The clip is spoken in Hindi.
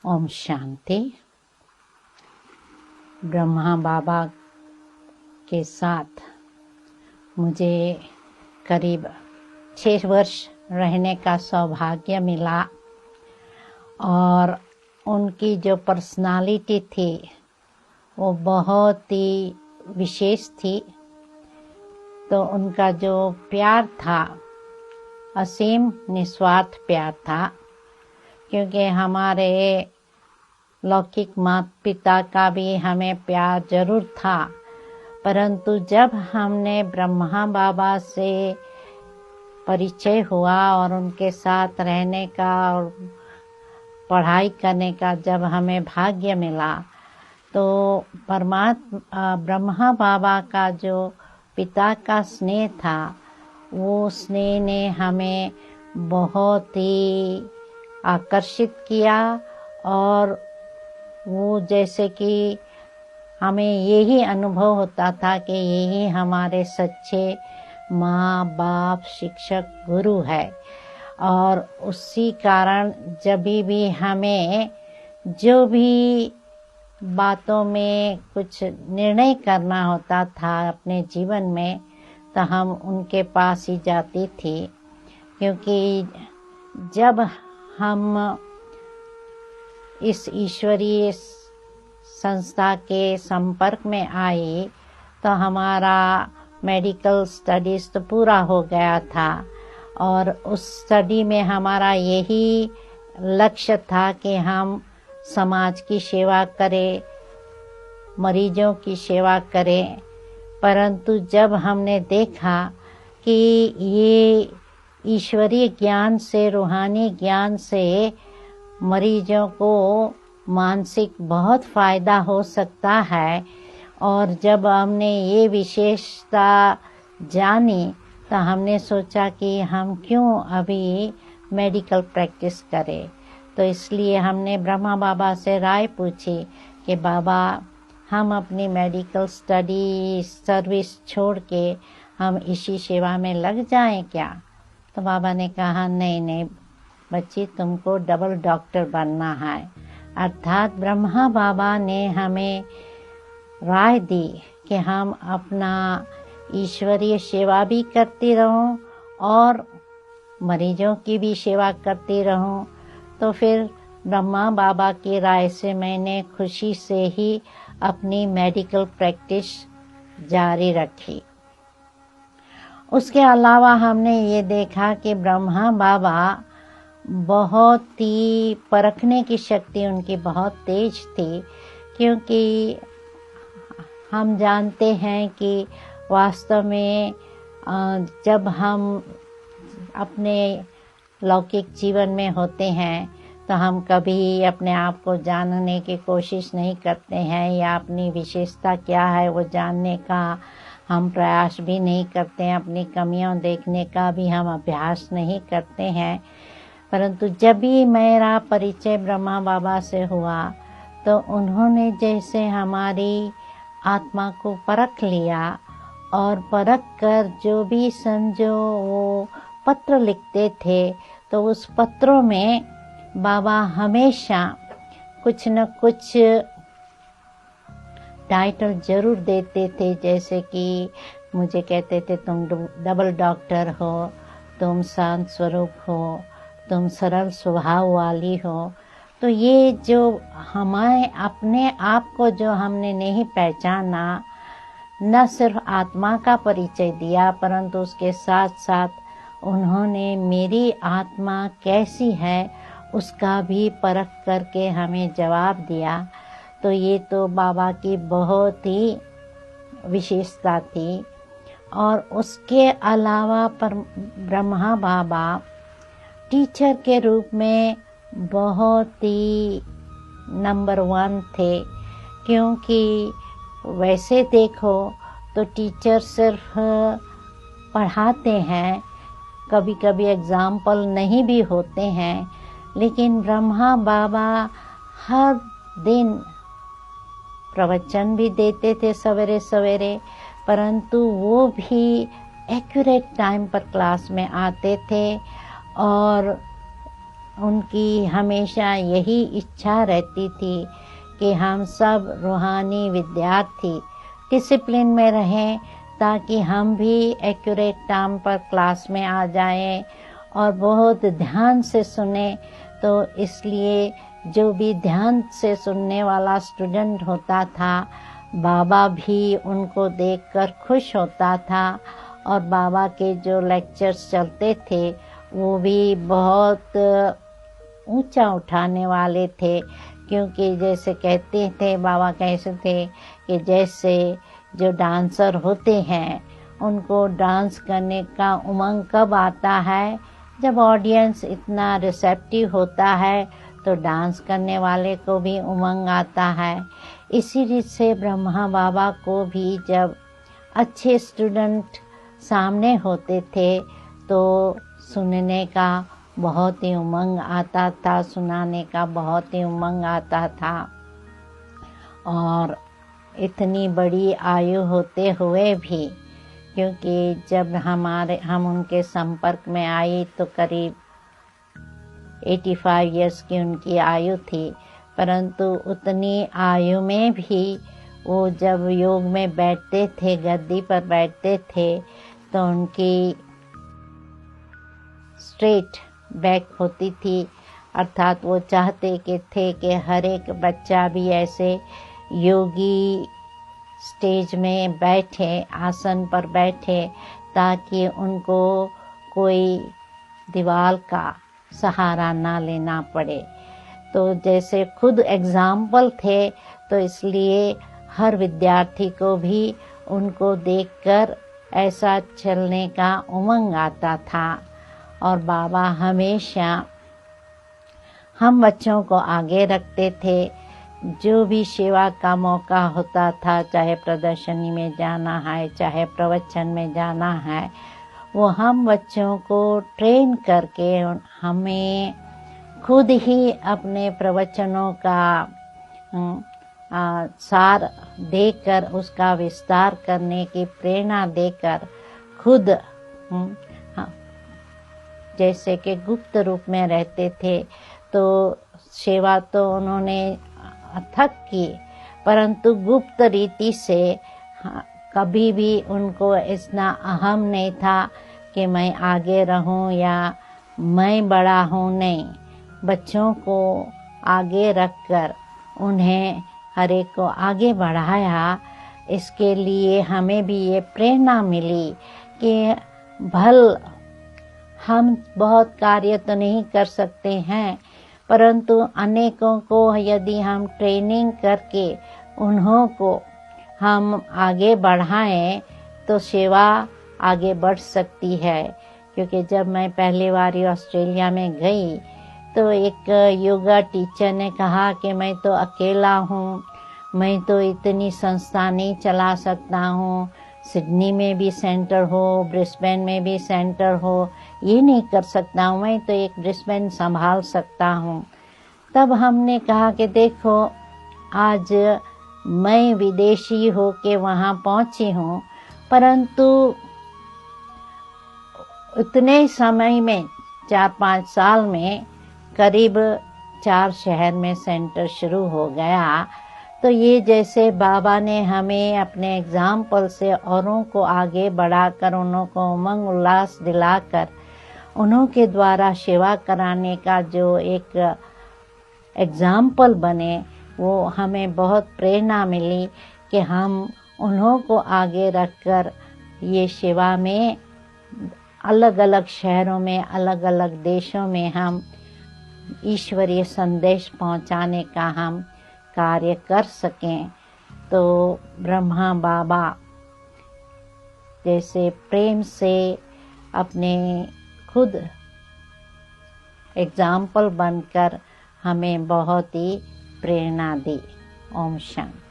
ओम शांति। ब्रह्मा बाबा के साथ मुझे करीब 6 वर्ष रहने का सौभाग्य मिला और उनकी जो पर्सनालिटी थी वो बहुत ही विशेष थी। तो उनका जो प्यार था असीम निस्वार्थ प्यार था, क्योंकि हमारे लौकिक माता पिता का भी हमें प्यार जरूर था, परंतु जब हमने ब्रह्मा बाबा से परिचय हुआ और उनके साथ रहने का और पढ़ाई करने का जब हमें भाग्य मिला, तो परमात्मा ब्रह्मा बाबा का जो पिता का स्नेह था वो स्नेह ने हमें बहुत ही आकर्षित किया और वो जैसे कि हमें यही अनुभव होता था कि यही हमारे सच्चे माँ बाप शिक्षक गुरु है। और उसी कारण जब भी हमें जो भी बातों में कुछ निर्णय करना होता था अपने जीवन में, तो हम उनके पास ही जाती थी, क्योंकि जब हम इस ईश्वरीय संस्था के संपर्क में आए तो हमारा मेडिकल स्टडीज तो पूरा हो गया था और उस स्टडी में हमारा यही लक्ष्य था कि हम समाज की सेवा करें, मरीजों की सेवा करें। परंतु जब हमने देखा कि ये ईश्वरीय ज्ञान से, रूहानी ज्ञान से मरीजों को मानसिक बहुत फायदा हो सकता है, और जब हमने ये विशेषता जानी तो हमने सोचा कि हम क्यों अभी मेडिकल प्रैक्टिस करें। तो इसलिए हमने ब्रह्मा बाबा से राय पूछी कि बाबा, हम अपनी मेडिकल स्टडी सर्विस छोड़ के हम इसी सेवा में लग जाएं क्या? तो बाबा ने कहा नहीं बच्ची, तुमको डबल डॉक्टर बनना है। अर्थात ब्रह्मा बाबा ने हमें राय दी कि हम अपना ईश्वरीय सेवा भी करती रहूं और मरीजों की भी सेवा करती रहूं। तो फिर ब्रह्मा बाबा की राय से मैंने खुशी से ही अपनी मेडिकल प्रैक्टिस जारी रखी। उसके अलावा हमने ये देखा कि ब्रह्मा बाबा बहुत ही परखने की शक्ति उनकी बहुत तेज थी, क्योंकि हम जानते हैं कि वास्तव में जब हम अपने लौकिक जीवन में होते हैं तो हम कभी अपने आप को जानने की कोशिश नहीं करते हैं या अपनी विशेषता क्या है वो जानने का हम प्रयास भी नहीं करते हैं, अपनी कमियां देखने का भी हम अभ्यास नहीं करते हैं। परंतु जब भी मेरा परिचय ब्रह्मा बाबा से हुआ तो उन्होंने जैसे हमारी आत्मा को परख लिया और परख कर जो भी समझो वो पत्र लिखते थे, तो उस पत्रों में बाबा हमेशा कुछ न कुछ टाइटल जरूर देते थे, जैसे कि मुझे कहते थे तुम डबल डॉक्टर हो, तुम शांत स्वरूप हो, तुम सरल स्वभाव वाली हो। तो ये जो हमें अपने आप को जो हमने नहीं पहचाना, न सिर्फ आत्मा का परिचय दिया परंतु उसके साथ साथ उन्होंने मेरी आत्मा कैसी है उसका भी परख करके हमें जवाब दिया। तो ये तो बाबा की बहुत ही विशेषता थी। और उसके अलावा ब्रह्मा बाबा टीचर के रूप में बहुत ही नंबर 1 थे, क्योंकि वैसे देखो तो टीचर सिर्फ पढ़ाते हैं, कभी कभी एग्जाम्पल नहीं भी होते हैं, लेकिन ब्रह्मा बाबा हर दिन प्रवचन भी देते थे सवेरे सवेरे, परंतु वो भी एक्यूरेट टाइम पर क्लास में आते थे और उनकी हमेशा यही इच्छा रहती थी कि हम सब रूहानी विद्यार्थी डिसिप्लिन में रहें, ताकि हम भी एक्यूरेट टाइम पर क्लास में आ जाएं और बहुत ध्यान से सुने। तो इसलिए जो भी ध्यान से सुनने वाला स्टूडेंट होता था, बाबा भी उनको देखकर खुश होता था। और बाबा के जो लेक्चर्स चलते थे वो भी बहुत ऊंचा उठाने वाले थे, क्योंकि जैसे कहते थे, बाबा कहते थे कि जैसे जो डांसर होते हैं उनको डांस करने का उमंग कब आता है, जब ऑडियंस इतना रिसेप्टिव होता है तो डांस करने वाले को भी उमंग आता है। इसी रीत से ब्रह्मा बाबा को भी जब अच्छे स्टूडेंट सामने होते थे तो सुनने का बहुत ही उमंग आता था, सुनाने का बहुत ही उमंग आता था। और इतनी बड़ी आयु होते हुए भी, क्योंकि जब हम उनके संपर्क में आए तो करीब 85 इयर्स की उनकी आयु थी, परंतु उतनी आयु में भी वो जब योग में बैठते थे, गद्दी पर बैठते थे, तो उनकी स्ट्रेट बैक होती थी। अर्थात वो चाहते थे कि हर एक बच्चा भी ऐसे योगी स्टेज में बैठे, आसन पर बैठे, ताकि उनको कोई दीवार का सहारा ना लेना पड़े। तो जैसे खुद एग्जाम्पल थे, तो इसलिए हर विद्यार्थी को भी उनको देखकर ऐसा चलने का उमंग आता था। और बाबा हमेशा हम बच्चों को आगे रखते थे। जो भी सेवा का मौका होता था, चाहे प्रदर्शनी में जाना है, चाहे प्रवचन में जाना है, वो हम बच्चों को ट्रेन करके हमें खुद ही अपने प्रवचनों का सार देकर, उसका विस्तार करने की प्रेरणा देकर खुद जैसे कि गुप्त रूप में रहते थे। तो सेवा तो उन्होंने अथक की, परंतु गुप्त रीति से कभी भी उनको इतना अहम नहीं था कि मैं आगे रहूं या मैं बड़ा हूं। नहीं, बच्चों को आगे रखकर उन्हें हर एक को आगे बढ़ाया। इसके लिए हमें भी ये प्रेरणा मिली कि भल हम बहुत कार्य तो नहीं कर सकते हैं, परंतु अनेकों को यदि हम ट्रेनिंग करके उन्हों को हम आगे बढ़ाएं तो सेवा आगे बढ़ सकती है। क्योंकि जब मैं पहली बार ऑस्ट्रेलिया में गई तो एक योगा टीचर ने कहा कि मैं तो अकेला हूँ, मैं तो इतनी संस्था नहीं चला सकता हूँ, सिडनी में भी सेंटर हो, ब्रिस्बेन में भी सेंटर हो, ये नहीं कर सकता हूँ, मैं तो एक ब्रिस्बेन संभाल सकता हूँ। तब हमने कहा कि देखो, आज मैं विदेशी होके वहाँ पहुँची हूँ, परंतु उतने समय में 4-5 साल में करीब 4 शहर में सेंटर शुरू हो गया। तो ये जैसे बाबा ने हमें अपने एग्जाम्पल से औरों को आगे बढ़ाकर, उन्हों को उमंग उल्लास दिलाकर, उन्हों के द्वारा सेवा कराने का जो एक एग्जाम्पल बने, वो हमें बहुत प्रेरणा मिली कि हम उन्हों को आगे रखकर ये सेवा में अलग अलग शहरों में, अलग अलग देशों में हम ईश्वरीय संदेश पहुंचाने का हम कार्य कर सकें। तो ब्रह्मा बाबा जैसे प्रेम से अपने खुद एग्जाम्पल बनकर हमें बहुत ही प्रेरणा दी। ओम शांति।